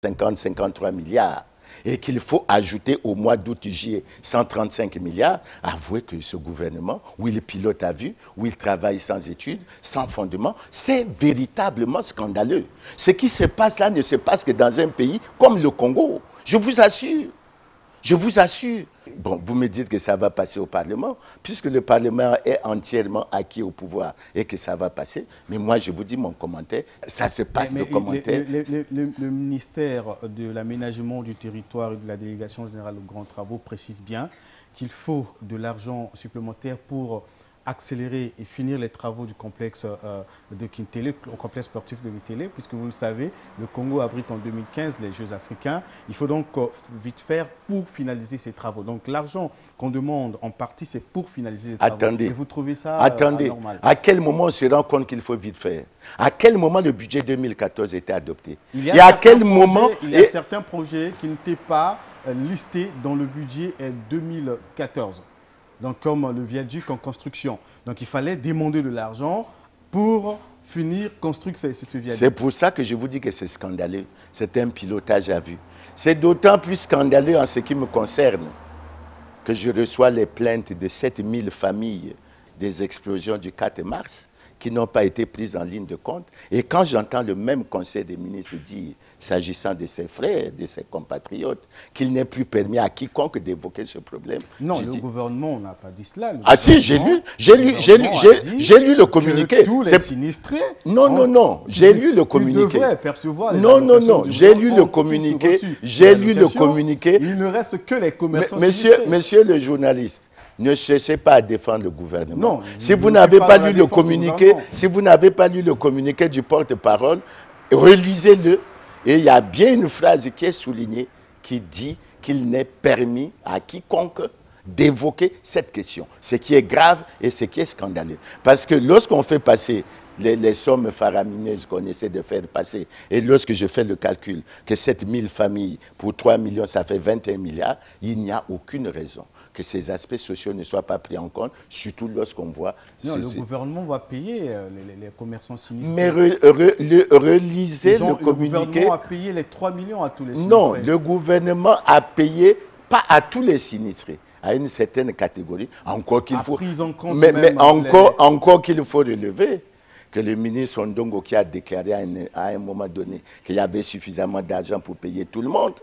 53 milliards et qu'il faut ajouter au mois d'août-juillet 135 milliards, avouez que ce gouvernement, où il pilote à vue, où il travaille sans études, sans fondement, c'est véritablement scandaleux. Ce qui se passe là ne se passe que dans un pays comme le Congo. Je vous assure. Je vous assure. Bon, vous me dites que ça va passer au Parlement, puisque le Parlement est entièrement acquis au pouvoir et que ça va passer. Mais moi, je vous dis mon commentaire, ça se passe le commentaire. Le ministère de l'Aménagement du territoire et de la Délégation générale aux grands travaux précise bien qu'il faut de l'argent supplémentaire pour accélérer et finir les travaux du complexe de Kintélé, au complexe sportif de Kintélé, puisque vous le savez, le Congo abrite en 2015 les Jeux africains. Il faut donc vite faire pour finaliser ces travaux. Donc l'argent qu'on demande en partie, c'est pour finaliser les travaux. Attendez. Et vous trouvez ça normal? À quel moment on se rend compte qu'il faut vite faire? À quel moment le budget 2014 était adopté? Il y a certains projets qui n'étaient pas listés dans le budget 2014. Donc, comme le viaduc en construction. Donc, il fallait demander de l'argent pour finir construire ce viaduc. C'est pour ça que je vous dis que c'est scandaleux. C'est un pilotage à vue. C'est d'autant plus scandaleux en ce qui me concerne que je reçois les plaintes de 7000 familles des explosions du 4 mars qui n'ont pas été prises en ligne de compte. Et quand j'entends le même conseil des ministres dire, s'agissant de ses frères, de ses compatriotes, qu'il n'est plus permis à quiconque d'évoquer ce problème. Non, le gouvernement n'a pas dit cela. Ah si, j'ai lu le communiqué. Tous les sinistrés. Non, j'ai lu le communiqué. Percevoir non, j'ai lu le communiqué. J'ai lu le communiqué. Il ne reste que les commerçants sinistrés. Monsieur le journaliste, ne cherchez pas à défendre le gouvernement. Non, si vous n'avez pas lu le communiqué, du porte-parole, relisez-le. Et il y a bien une phrase qui est soulignée qui dit qu'il n'est permis à quiconque d'évoquer cette question. Ce qui est grave et ce qui est scandaleux. Parce que lorsqu'on fait passer les sommes faramineuses qu'on essaie de faire passer, et lorsque je fais le calcul que 7000 familles pour 3 millions, ça fait 21 milliards, il n'y a aucune raison que ces aspects sociaux ne soient pas pris en compte, surtout lorsqu'on voit... Non, le gouvernement va payer les commerçants sinistrés. Mais relisez le communiqué. Le gouvernement a payé les 3 millions à tous les sinistrés. Non, le gouvernement a payé, pas à tous les sinistrés, à une certaine catégorie, encore qu'il faut... encore qu'il faut relever que le ministre Ondongo qui a déclaré à un moment donné qu'il y avait suffisamment d'argent pour payer tout le monde.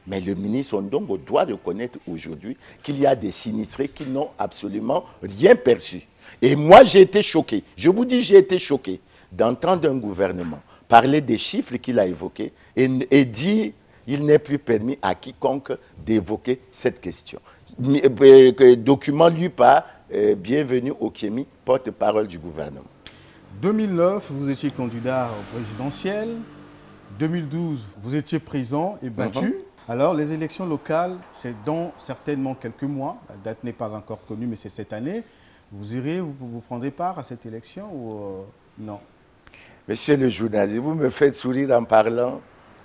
Mais le ministre Ondongo doit reconnaître aujourd'hui qu'il y a des sinistrés qui n'ont absolument rien perçu. Et moi, j'ai été choqué. Je vous dis, j'ai été choqué d'entendre un gouvernement parler des chiffres qu'il a évoqués et dire qu'il n'est plus permis à quiconque d'évoquer cette question. Document lu par Bienvenue Okiemi, porte-parole du gouvernement. 2009, vous étiez candidat au présidentiel. 2012, vous étiez présent et battu. Alors, les élections locales, c'est dans certainement quelques mois. La date n'est pas encore connue, mais c'est cette année. Vous irez, vous prendrez part à cette élection ou non? Monsieur le journaliste, vous me faites sourire en parlant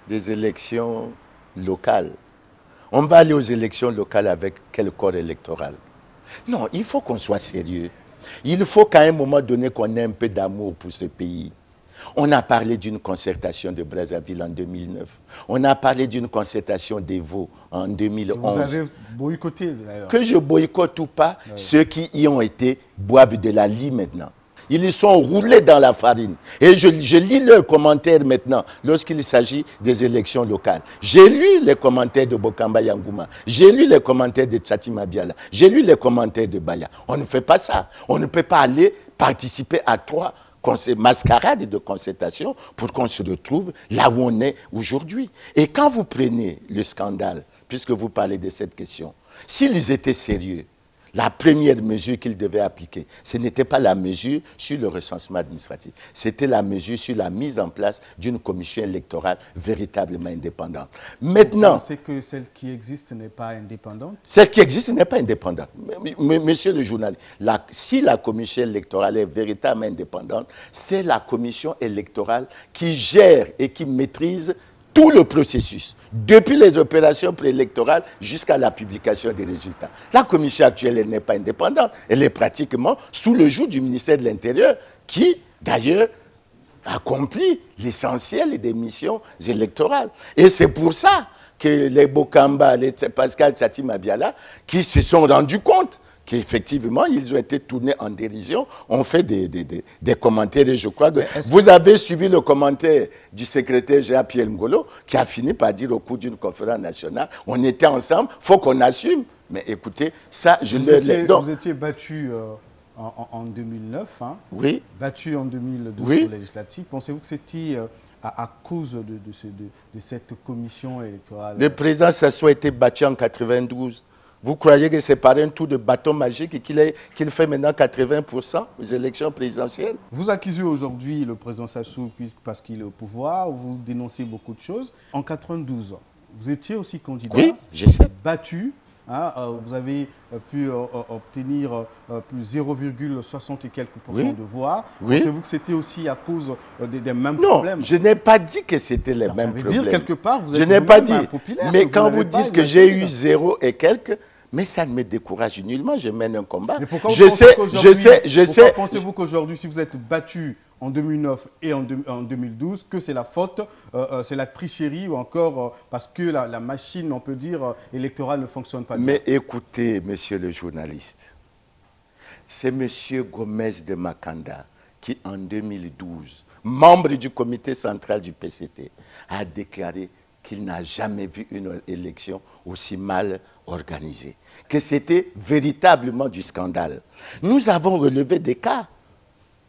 des élections locales. On va aller aux élections locales avec quel corps électoral? Non, il faut qu'on soit sérieux. Il faut qu'à un moment donné qu'on ait un peu d'amour pour ce pays. On a parlé d'une concertation de Brazzaville en 2009. On a parlé d'une concertation d'Evo en 2011. Vous avez boycotté d'ailleurs. Que je boycotte ou pas, ceux qui y ont été boivent de la lie maintenant. Ils sont roulés dans la farine. Et je lis leurs commentaires maintenant lorsqu'il s'agit des élections locales. J'ai lu les commentaires de Bokamba Yangouma. J'ai lu les commentaires de Tchatima Biala. J'ai lu les commentaires de Baya. On ne fait pas ça. On ne peut pas aller participer à 3 mascarades de concertation pour qu'on se retrouve là où on est aujourd'hui. Et quand vous prenez le scandale, puisque vous parlez de cette question, s'ils étaient sérieux, la première mesure qu'ils devaient appliquer, ce n'était pas la mesure sur le recensement administratif, c'était la mesure sur la mise en place d'une commission électorale véritablement indépendante. Maintenant... Vous pensez que celle qui existe n'est pas indépendante? Celle qui existe n'est pas indépendante. Monsieur le journaliste, si la commission électorale est véritablement indépendante, c'est la commission électorale qui gère et qui maîtrise tout le processus, depuis les opérations préélectorales jusqu'à la publication des résultats. La commission actuelle, elle n'est pas indépendante. Elle est pratiquement sous le joug du ministère de l'Intérieur qui, d'ailleurs, accompli l'essentiel des missions électorales. Et c'est pour ça que les Bokamba, les Pascal Tsati Mabiala, qui se sont rendus compte qu'effectivement, ils ont été tournés en dérision, ont fait des commentaires. Et je crois que vous avez suivi le commentaire du secrétaire général Pierre Ngolo, qui a fini par dire au cours d'une conférence nationale, on était ensemble, il faut qu'on assume. Mais écoutez, ça, vous étiez battu en 2009, hein, oui. Battu en 2012 oui. pour législative. Pensez-vous que c'était à cause de cette commission électorale? Le président Sassou a été battu en 92. Vous croyez que c'est par un tour de bâton magique qu'il fait maintenant 80% aux élections présidentielles? Vous accusez aujourd'hui le président Sassou parce qu'il est au pouvoir, vous dénoncez beaucoup de choses. En 92, vous étiez aussi candidat, oui, je sais. Battu. Hein, vous avez pu obtenir plus 0,60 et quelques % oui. de voix. Oui. Pensez-vous que c'était aussi à cause des mêmes non, problèmes? Non, je n'ai pas dit que c'était les mêmes problèmes. Dire quelque part, vous êtes je n'ai pas dit. Impopulaire, mais quand vous dites que j'ai eu 0 et quelques, mais ça ne me décourage nullement. Je mène un combat. Mais pourquoi pensez-vous qu'aujourd'hui, si vous êtes battu en 2009 et en 2012, que c'est la faute, c'est la tricherie ou encore parce que la machine, on peut dire, électorale ne fonctionne pas bien? Mais écoutez, monsieur le journaliste, c'est monsieur Gomez de Makanda qui, en 2012, membre du comité central du PCT, a déclaré qu'il n'a jamais vu une élection aussi mal organisée, que c'était véritablement du scandale. Nous avons relevé des cas.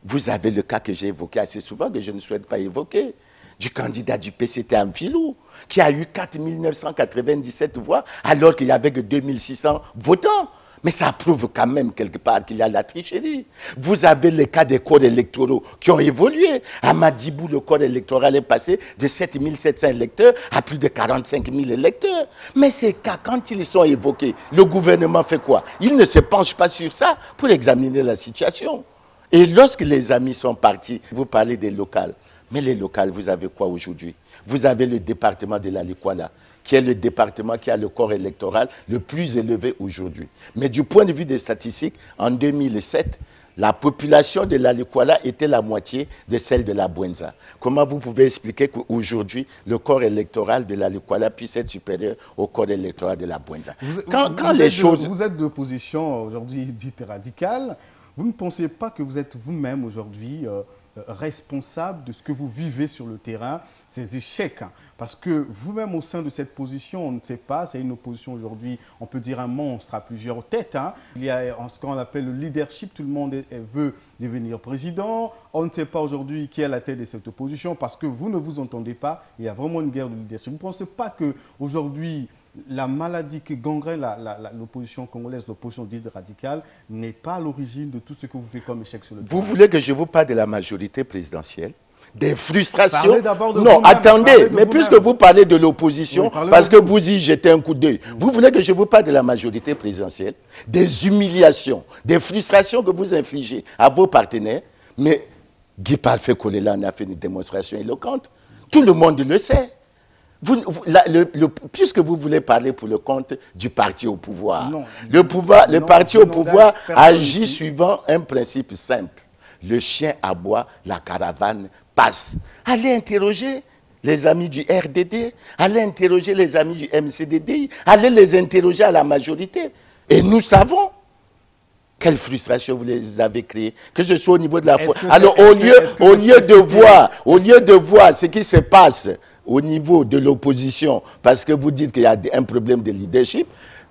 Vous avez le cas que j'ai évoqué assez souvent, que je ne souhaite pas évoquer, du candidat du PCT Amphilou, qui a eu 4 997 voix, alors qu'il n'y avait que 2600 votants. Mais ça prouve quand même quelque part qu'il y a la tricherie. Vous avez les cas des corps électoraux qui ont évolué. À Madibou, le corps électoral est passé de 7 700 électeurs à plus de 45 000 électeurs. Mais ces cas, quand ils sont évoqués, le gouvernement fait quoi? Il ne se penche pas sur ça pour examiner la situation. Et lorsque les amis sont partis, vous parlez des locales. Mais les locales, vous avez quoi aujourd'hui? Vous avez le département de la Likwala, qui est le département qui a le corps électoral le plus élevé aujourd'hui. Mais du point de vue des statistiques, en 2007, la population de la Likwala était la moitié de celle de la Bwenza. Comment vous pouvez expliquer qu'aujourd'hui, le corps électoral de la Likwala puisse être supérieur au corps électoral de la Bwenza? Vous êtes d'opposition aujourd'hui dite radicale. Vous ne pensez pas que vous êtes vous-même aujourd'hui responsable de ce que vous vivez sur le terrain, ces échecs, hein? Parce que vous-même au sein de cette position, on ne sait pas, c'est une opposition aujourd'hui, on peut dire un monstre à plusieurs têtes, hein? Il y a ce qu'on appelle le leadership, tout le monde veut devenir président, on ne sait pas aujourd'hui qui est à la tête de cette opposition parce que vous ne vous entendez pas, il y a vraiment une guerre de leadership. Vous ne pensez pas qu'aujourd'hui, la maladie qui gangrène l'opposition congolaise, l'opposition dite radicale, n'est pas à l'origine de tout ce que vous faites comme échec sur le terrain? Vous voulez que je vous parle de la majorité présidentielle? Des frustrations? Non, attendez, mais puisque vous parlez de l'opposition, oui, parce que vous y jetez un coup d'œil, vous voulez que je vous parle de la majorité présidentielle? Des humiliations, des frustrations que vous infligez à vos partenaires? Mais Guy Parfait Kolela en a fait une démonstration éloquente. Tout le monde le sait. Puisque vous voulez parler pour le compte du parti au pouvoir, le parti au pouvoir agit suivant un principe simple. Le chien aboie, la caravane passe. Allez interroger les amis du RDD, allez interroger les amis du MCDD, allez les interroger à la majorité. Et nous savons quelle frustration vous les avez créées, que ce soit au niveau de la foi. Alors au lieu de voir ce qui se passe au niveau de l'opposition, parce que vous dites qu'il y a un problème de leadership,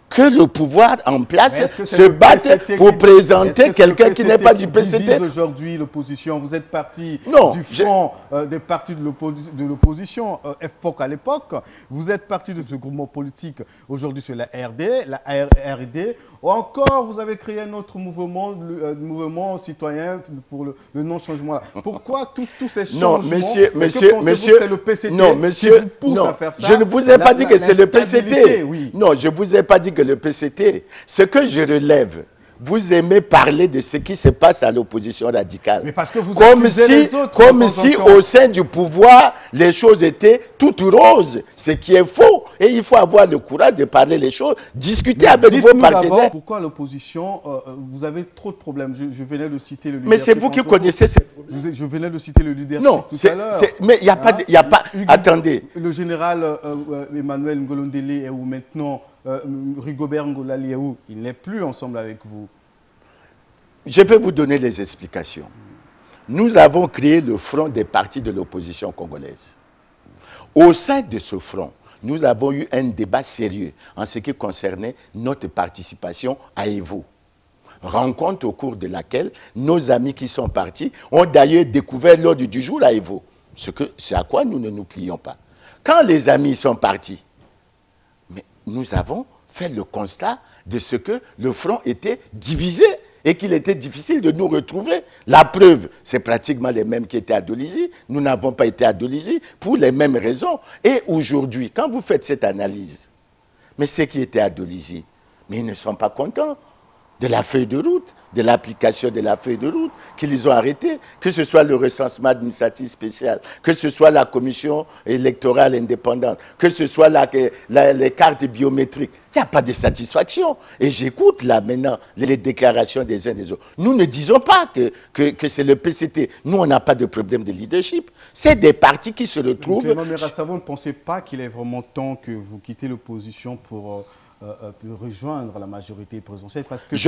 que le pouvoir en place se batte pour présenter quelqu'un qui n'est pas du PCT. Aujourd'hui, l'opposition, vous êtes parti du front des partis de l'opposition, FPOC à l'époque, vous êtes parti de ce groupement politique, aujourd'hui c'est la RD, ou encore vous avez créé un autre mouvement, le mouvement citoyen pour le non-changement. Pourquoi tous ces changements? Non, monsieur, c'est le PCT qui vous pousse à faire ça? Je ne vous ai pas dit que c'est le PCT. Oui. Non, je ne vous ai pas dit que le PCT. Ce que je relève, vous aimez parler de ce qui se passe à l'opposition radicale. Mais parce que vous comme accusez si, les autres, comme de temps si en temps. au sein du pouvoir, les choses étaient toutes roses, ce qui est faux. Et il faut avoir le courage de parler les choses, discuter avec vos Dites-nous d'abord partenaires. pourquoi l'opposition, vous avez trop de problèmes. Je venais de citer le leadership. Mais c'est vous qui connaissez ces problèmes. Je venais de citer le leadership Non, tout à l'heure. mais il n'y a pas... Hein? Y a pas attendez. Le général Emmanuel Ngolondele est où maintenant? Rigobert Ngolali est où? Il n'est plus ensemble avec vous. Je vais vous donner les explications. Nous avons créé le front des partis de l'opposition congolaise. Au sein de ce front, nous avons eu un débat sérieux en ce qui concernait notre participation à EVO. Rencontre au cours de laquelle nos amis qui sont partis ont d'ailleurs découvert l'ordre du jour à EVO. C'est à quoi nous ne nous plions pas. Quand les amis sont partis, mais nous avons fait le constat de ce que le front était divisé et qu'il était difficile de nous retrouver. La preuve, c'est pratiquement les mêmes qui étaient à Dolisie. Nous n'avons pas été à Dolisie pour les mêmes raisons. Et aujourd'hui, quand vous faites cette analyse, mais ceux qui étaient à Dolisie, mais ils ne sont pas contents de la feuille de route, de l'application de la feuille de route qu'ils ont arrêtée, que ce soit le recensement administratif spécial, que ce soit la commission électorale indépendante, que ce soit les cartes biométriques. Il n'y a pas de satisfaction. Et j'écoute là maintenant les déclarations des uns des autres. Nous ne disons pas que c'est le PCT. Nous, on n'a pas de problème de leadership. C'est des partis qui se retrouvent... Clément Merassa, vous ne pensez pas qu'il est vraiment temps que vous quittez l'opposition pour rejoindre la majorité présidentielle, parce que non,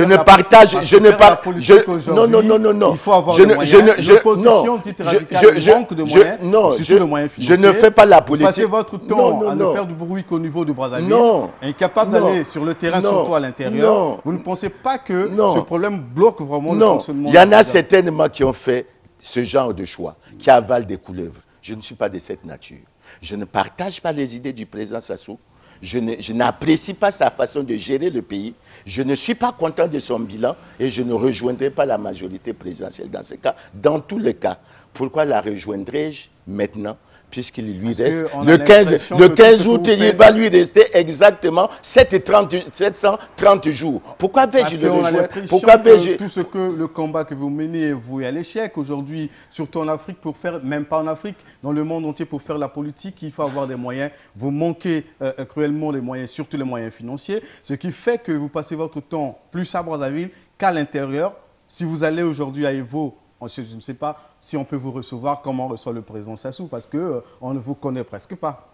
il faut avoir des moyens. L'opposition, petite radicale, manque de moyens, surtout le moyen financier. Je ne fais pas la politique. Vous passez votre temps à ne faire du bruit qu'au niveau de Brazzaville, incapable d'aller sur le terrain, surtout à l'intérieur. Vous ne pensez pas que ce problème bloque vraiment le fonctionnement? Il y en a certainement qui ont fait ce genre de choix, qui avalent des couleuvres. Je ne suis pas de cette nature. Je ne partage pas les idées du président Sassou. Je n'apprécie pas sa façon de gérer le pays. Je ne suis pas content de son bilan et je ne rejoindrai pas la majorité présidentielle dans ce cas. Dans tous les cas, pourquoi la rejoindrai-je maintenant, puisqu'il lui reste le 15 août, il va lui rester exactement 730 jours. Pourquoi vais-je le rejoindre? Pourquoi vais-je... Tout ce que le combat que vous menez est voué à l'échec aujourd'hui, surtout en Afrique, pour faire, même pas en Afrique, dans le monde entier, pour faire la politique, il faut avoir des moyens. Vous manquez cruellement les moyens, surtout les moyens financiers, ce qui fait que vous passez votre temps plus à Brazzaville qu'à l'intérieur. Si vous allez aujourd'hui à Evo, je ne sais pas si on peut vous recevoir, comment reçoit le président Sassou, parce qu'on ne vous connaît presque pas.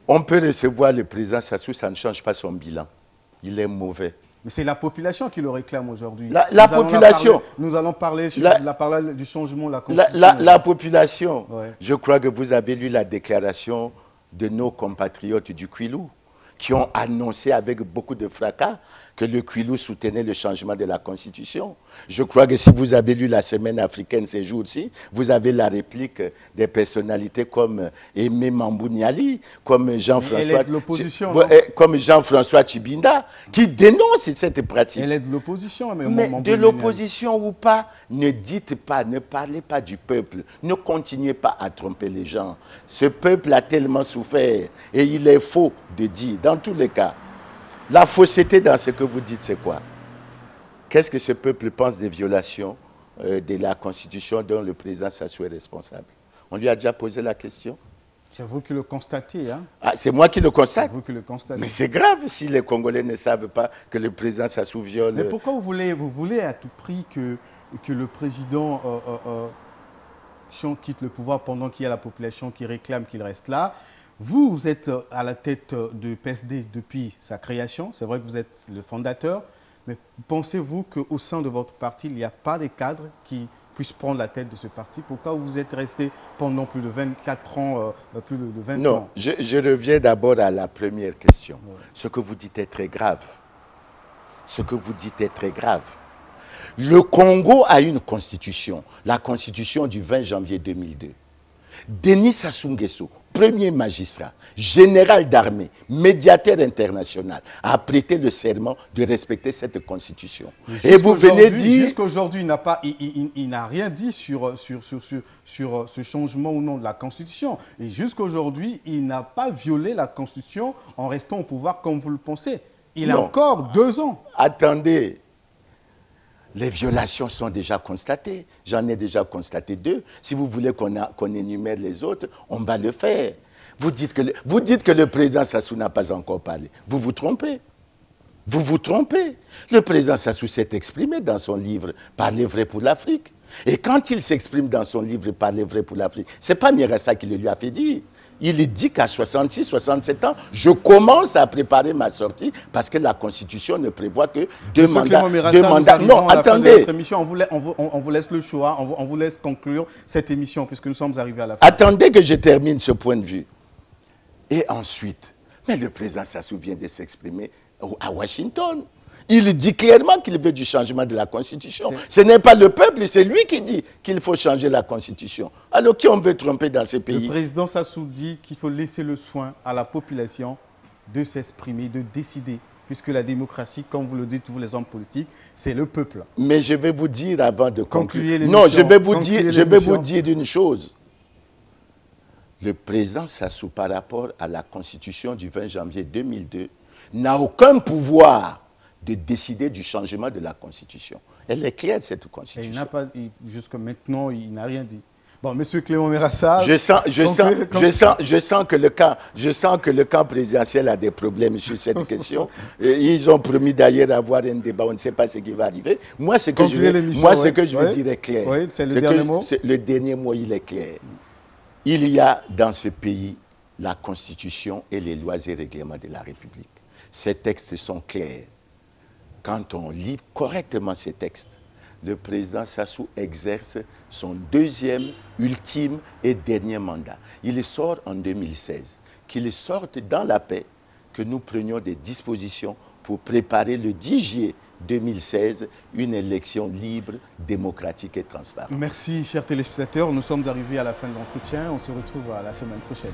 On peut recevoir le président Sassou, ça ne change pas son bilan. Il est mauvais. Mais c'est la population qui le réclame aujourd'hui. La population. Nous allons parler du changement de la Constitution. La population. Ouais. Je crois que vous avez lu la déclaration de nos compatriotes du Kwilu, qui ont annoncé avec beaucoup de fracas que le Kwilu soutenait le changement de la Constitution. Je crois que si vous avez lu la Semaine africaine ces jours-ci, vous avez la réplique des personnalités comme Aimé Mambouniali, comme Jean-François Tshibinda, qui dénoncent cette pratique. Elle est de l'opposition. Mais de l'opposition ou pas, ne dites pas, ne parlez pas du peuple. Ne continuez pas à tromper les gens. Ce peuple a tellement souffert et il est faux de dire, dans tous les cas, la fausseté dans ce que vous dites, c'est quoi? Qu'est-ce que ce peuple pense des violations de la Constitution dont le président Sassou est responsable? On lui a déjà posé la question. C'est vous qui le constatez, hein? Ah, c'est moi qui le constate. C'est vous qui le constatez. Mais c'est grave si les Congolais ne savent pas que le président Sassou viole... Mais pourquoi vous voulez à tout prix que le président quitte le pouvoir pendant qu'il y a la population qui réclame qu'il reste là? Vous êtes à la tête du PSD depuis sa création. C'est vrai que vous êtes le fondateur. Mais pensez-vous qu'au sein de votre parti, il n'y a pas de cadres qui puissent prendre la tête de ce parti? Pourquoi vous êtes resté pendant plus de 24 ans, plus de 20 ans? Non, je reviens d'abord à la première question. Ouais. Ce que vous dites est très grave. Ce que vous dites est très grave. Le Congo a une constitution, la constitution du 20 janvier 2002. Denis Sassou Nguesso, premier magistrat, général d'armée, médiateur international, a prêté le serment de respecter cette constitution. Et vous venez dire... Jusqu'aujourd'hui, il n'a rien dit sur ce changement ou non de la Constitution. Et jusqu'aujourd'hui, il n'a pas violé la Constitution en restant au pouvoir comme vous le pensez. Il a encore 2 ans. Attendez. Les violations sont déjà constatées. J'en ai déjà constaté 2. Si vous voulez qu'on énumère les autres, on va le faire. Vous dites que le président Sassou n'a pas encore parlé. Vous vous trompez. Vous vous trompez. Le président Sassou s'est exprimé dans son livre « Parler vrai pour l'Afrique ». Et quand il s'exprime dans son livre « Parler vrai pour l'Afrique », ce n'est pas Mirassa qui le lui a fait dire. Il dit qu'à 66, 67 ans, je commence à préparer ma sortie parce que la Constitution ne prévoit que deux mandats. Non, attendez. On vous laisse le choix, on vous laisse conclure cette émission puisque nous sommes arrivés à la fin. Attendez que je termine ce point de vue. Et ensuite, mais le président Sassou vient de s'exprimer à Washington. Il dit clairement qu'il veut du changement de la Constitution. Ce n'est pas le peuple, c'est lui qui dit qu'il faut changer la Constitution. Alors qui on veut tromper dans ces pays? Le président Sassou dit qu'il faut laisser le soin à la population de s'exprimer, de décider. Puisque la démocratie, comme vous le dites, vous les hommes politiques, c'est le peuple. Mais je vais vous dire avant de conclure. Non, je vais vous dire une chose. Le président Sassou, par rapport à la Constitution du 20 janvier 2002, n'a aucun pouvoir de décider du changement de la Constitution. Elle est claire, cette Constitution. Et il n'a pas, jusqu'à maintenant, il n'a rien dit. Bon, Monsieur Clément Mirassa... Je sens que le camp présidentiel a des problèmes sur cette question. Ils ont promis d'ailleurs d'avoir un débat, on ne sait pas ce qui va arriver. Moi, ce que je veux dire est clair. Oui, c'est le dernier mot. Le dernier mot, il est clair. Il y a dans ce pays la Constitution et les lois et règlements de la République. Ces textes sont clairs. Quand on lit correctement ces textes, le président Sassou exerce son deuxième, ultime et dernier mandat. Il sort en 2016. Qu'il sorte dans la paix, que nous prenions des dispositions pour préparer le 10 juillet 2016 une élection libre, démocratique et transparente. Merci, chers téléspectateurs. Nous sommes arrivés à la fin de l'entretien. On se retrouve à la semaine prochaine.